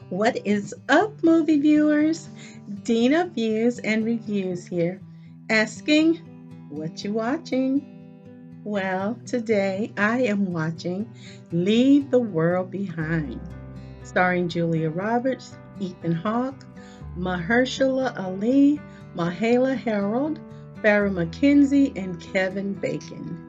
What is up, movie viewers? Dena Views and Reviews here, asking, what you watching? Well, today I am watching Leave the World Behind, starring Julia Roberts, Ethan Hawke, Mahershala Ali, Mahala Harold, Farrah McKenzie, and Kevin Bacon.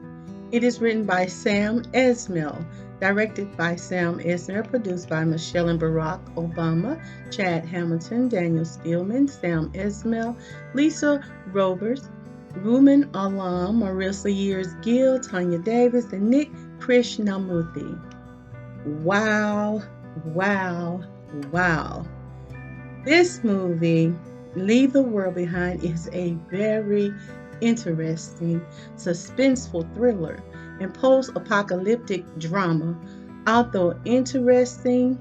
It is written by Sam Esmail, directed by Sam Esmail, produced by Michelle and Barack Obama, Chad Hamilton, Daniel Steelman, Sam Esmail, Lisa Roberts, Ruben Alam, Marissa Years Gill, Tanya Davis, and Nick Krishnamurthy. Wow, wow, wow. This movie, Leave the World Behind, is a very interesting, suspenseful thriller and post apocalyptic drama. Although interesting,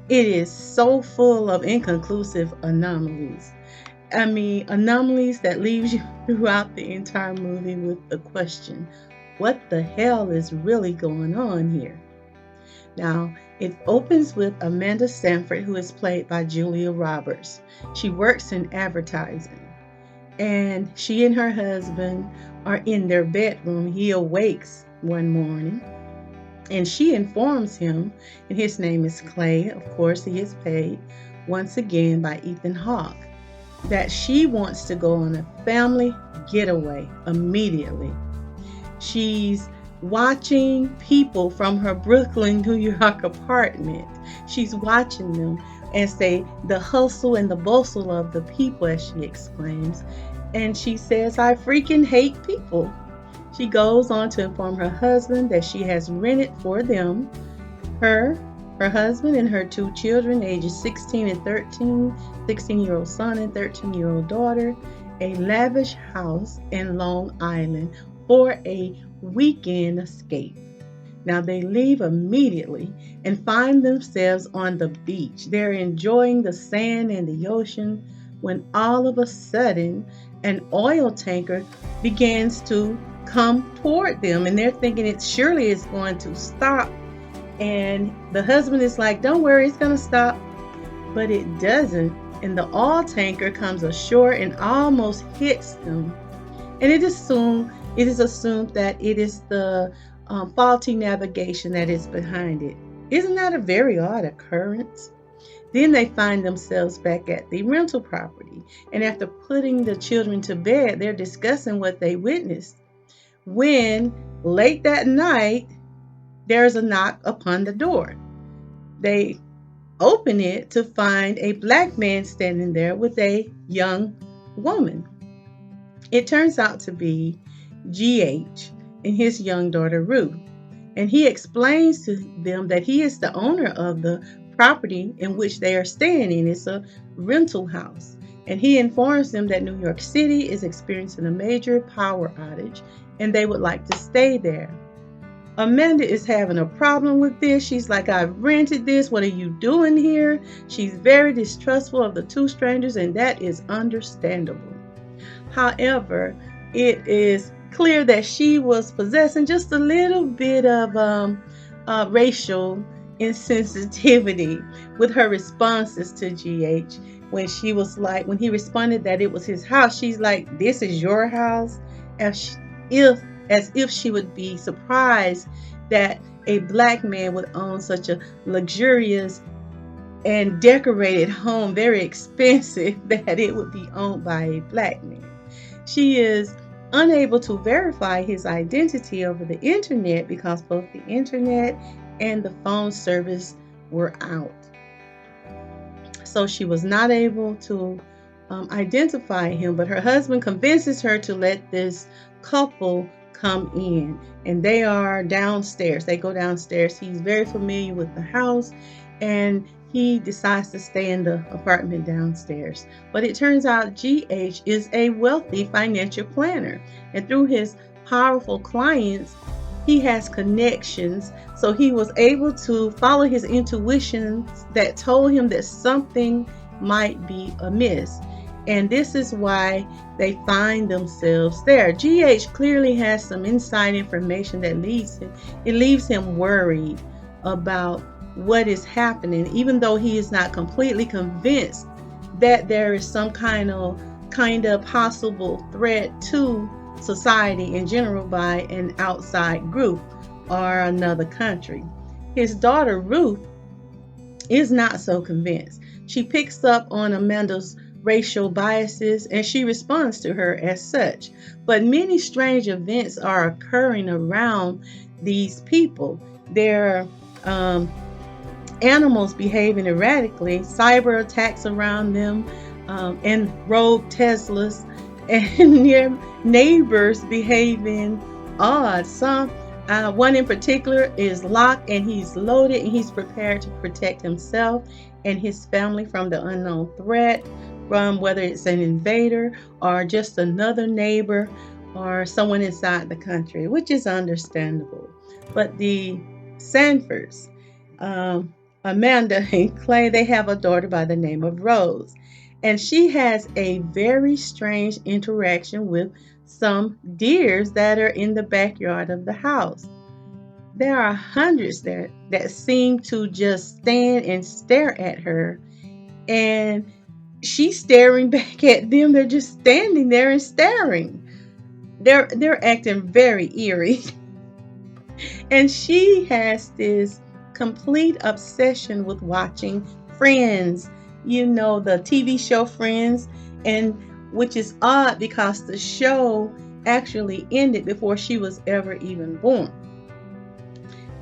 it is so full of inconclusive anomalies. Anomalies that leaves you throughout the entire movie with the question, what the hell is really going on here? Now, it opens with Amanda Stanford, who is played by Julia Roberts. She works in advertising, and she and her husband are in their bedroom. He awakes one morning, and she informs him, and his name is Clay. Of course, he is played once again by Ethan Hawke, that she wants to go on a family getaway immediately. She's watching people from her Brooklyn, New York apartment. She's watching them as the hustle and the bustle of the people, as she exclaims. And she says, I freaking hate people. She goes on to inform her husband that she has rented for them, her husband, and her two children, ages 16 and 13, 16-year-old son and 13-year-old daughter, a lavish house in Long Island for a weekend escape. Now they leave immediately and find themselves on the beach. They're enjoying the sand and the ocean when all of a sudden an oil tanker begins to come toward them, and they're thinking surely it's going to stop. And the husband is like, don't worry, it's going to stop. But it doesn't. And the oil tanker comes ashore and almost hits them. And it is assumed that it is the faulty navigation that is behind it. Isn't that a very odd occurrence? Then they find themselves back at the rental property. And after putting the children to bed, they're discussing what they witnessed. When late that night, there's a knock upon the door. They open it to find a black man standing there with a young woman. It turns out to be GH and his young daughter Ruth. And he explains to them that he is the owner of the property in which they are staying in. It's a rental house. And he informs them that New York City is experiencing a major power outage and they would like to stay there. Amanda is having a problem with this. She's like, I've rented this. What are you doing here? She's very distrustful of the two strangers, and that is understandable. However, it is clear that she was possessing just a little bit of racial insensitivity with her responses to GH. When he responded that it was his house, she's like, this is your house? As if she would be surprised that a black man would own such a luxurious and decorated home, very expensive, that it would be owned by a black man. She is unable to verify his identity over the internet because both the internet and the phone service were out. So she was not able to identify him, but her husband convinces her to let this couple come in, and they are downstairs. They go downstairs. He's very familiar with the house, and he decides to stay in the apartment downstairs. But it turns out GH is a wealthy financial planner, and through his powerful clients, he has connections. So he was able to follow his intuitions that told him that something might be amiss. And this is why they find themselves there. GH clearly has some inside information that leaves him worried about what is happening, even though he is not completely convinced that there is some kind of possible threat to society in general by an outside group or another country. His daughter Ruth is not so convinced. She picks up on Amanda's racial biases and she responds to her as such. But many strange events are occurring around these people. There are animals behaving erratically, cyber attacks around them, and rogue Teslas, and their neighbors behaving odd. One in particular is locked and he's loaded and he's prepared to protect himself and his family from the unknown threat, from whether it's an invader or just another neighbor or someone inside the country, which is understandable. But the Sanfords, um, Amanda and Clay, they have a daughter by the name of Rose. And she has a very strange interaction with some deers that are in the backyard of the house. There are hundreds there that seem to just stand and stare at her. And she's staring back at them. They're just standing there and staring. They're acting very eerie. And she has this complete obsession with watching Friends, the TV show Friends, and which is odd because the show actually ended before she was ever even born.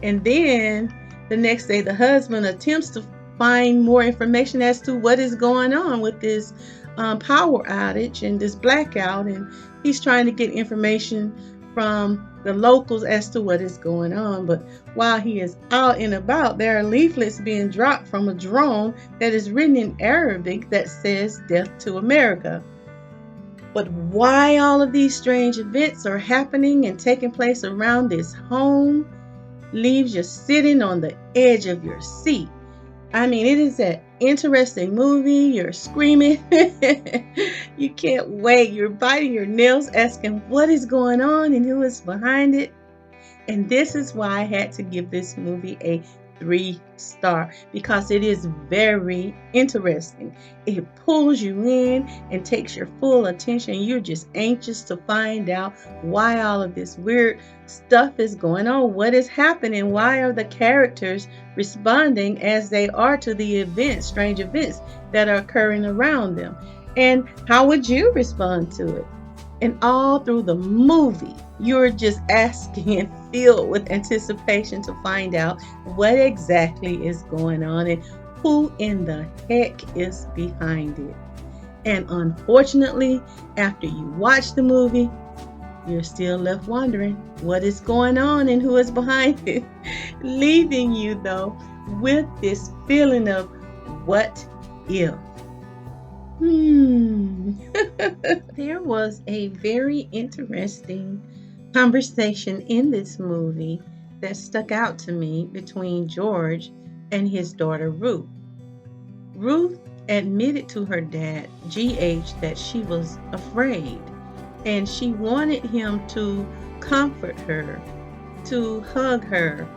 And then the next day, the husband attempts to find more information as to what is going on with this power outage and this blackout. And he's trying to get information from the locals as to what is going on. But while he is out and about, there are leaflets being dropped from a drone that is written in Arabic that says "Death to America." But why all of these strange events are happening and taking place around this home leaves you sitting on the edge of your seat. I mean, it is an interesting movie. You're screaming. You can't wait. You're biting your nails asking what is going on and who is behind it. And this is why I had to give this movie a 3-star, because it is very interesting. It pulls you in and takes your full attention. You're just anxious to find out why all of this weird stuff is going on. What is happening? Why are the characters responding as they are to the events, strange events that are occurring around them? And how would you respond to it? And all through the movie, you're just asking and filled with anticipation to find out what exactly is going on and who in the heck is behind it. And unfortunately, after you watch the movie, you're still left wondering what is going on and who is behind it, leaving you, though, with this feeling of what if. There was a very interesting conversation in this movie that stuck out to me between George and his daughter Ruth. Ruth admitted to her dad, GH, that she was afraid and she wanted him to comfort her, to hug her.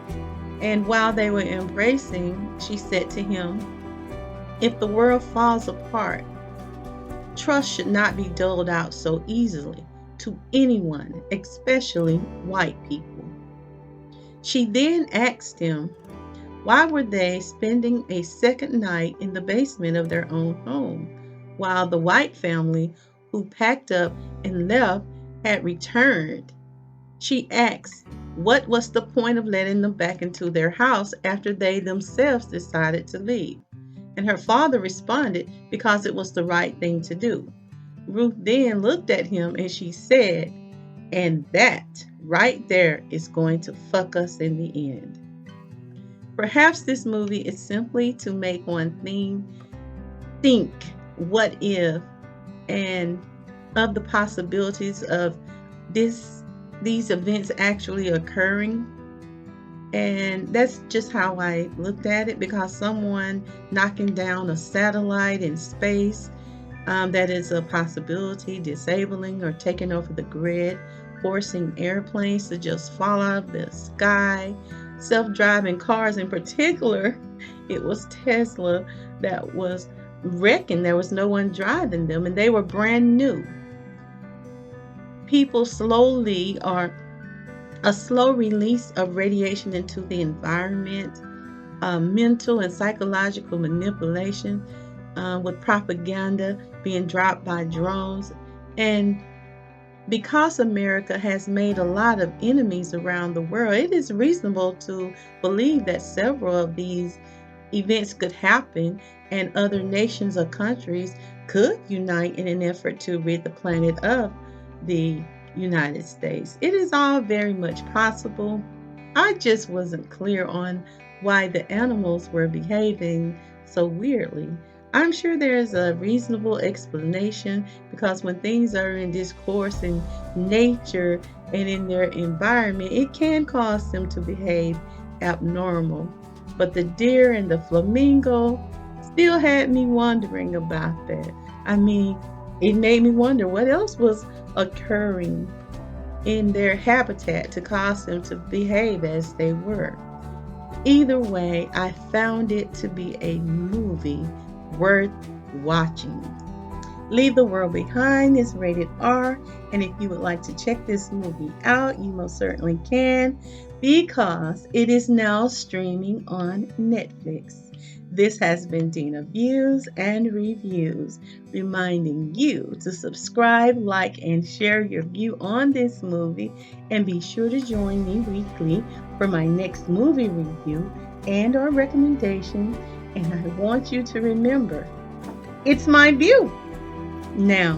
And while they were embracing, she said to him, "If the world falls apart, trust should not be doled out so easily to anyone, especially white people." She then asked him, why were they spending a second night in the basement of their own home, while the white family who packed up and left had returned? She asked, what was the point of letting them back into their house after they themselves decided to leave? And her father responded, because it was the right thing to do. Ruth then looked at him and she said, and that right there is going to fuck us in the end. Perhaps this movie is simply to make one think what if, and of the possibilities of these events actually occurring. And that's just how I looked at it, because someone knocking down a satellite in space, that is a possibility, disabling or taking over the grid, forcing airplanes to just fall out of the sky, self-driving cars in particular, it was Tesla that was wrecking. There was no one driving them, and they were brand new. People slowly, or a slow release of radiation into the environment, mental and psychological manipulation, with propaganda being dropped by drones. And because America has made a lot of enemies around the world, it is reasonable to believe that several of these events could happen and other nations or countries could unite in an effort to rid the planet of the United States. It is all very much possible. I just wasn't clear on why the animals were behaving so weirdly. I'm sure there's a reasonable explanation because when things are in discourse in nature and in their environment, it can cause them to behave abnormal. But the deer and the flamingo still had me wondering about that. I mean, it made me wonder what else was occurring in their habitat to cause them to behave as they were. Either way, I found it to be a movie worth watching. Leave the World Behind is rated R, and if you would like to check this movie out, you most certainly can because it is now streaming on Netflix. This has been Dena Views and Reviews, reminding you to subscribe, like, and share your view on this movie, and be sure to join me weekly for my next movie review and or recommendation. And I want you to remember, it's my view. Now,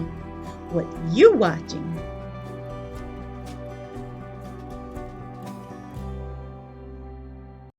what you watching?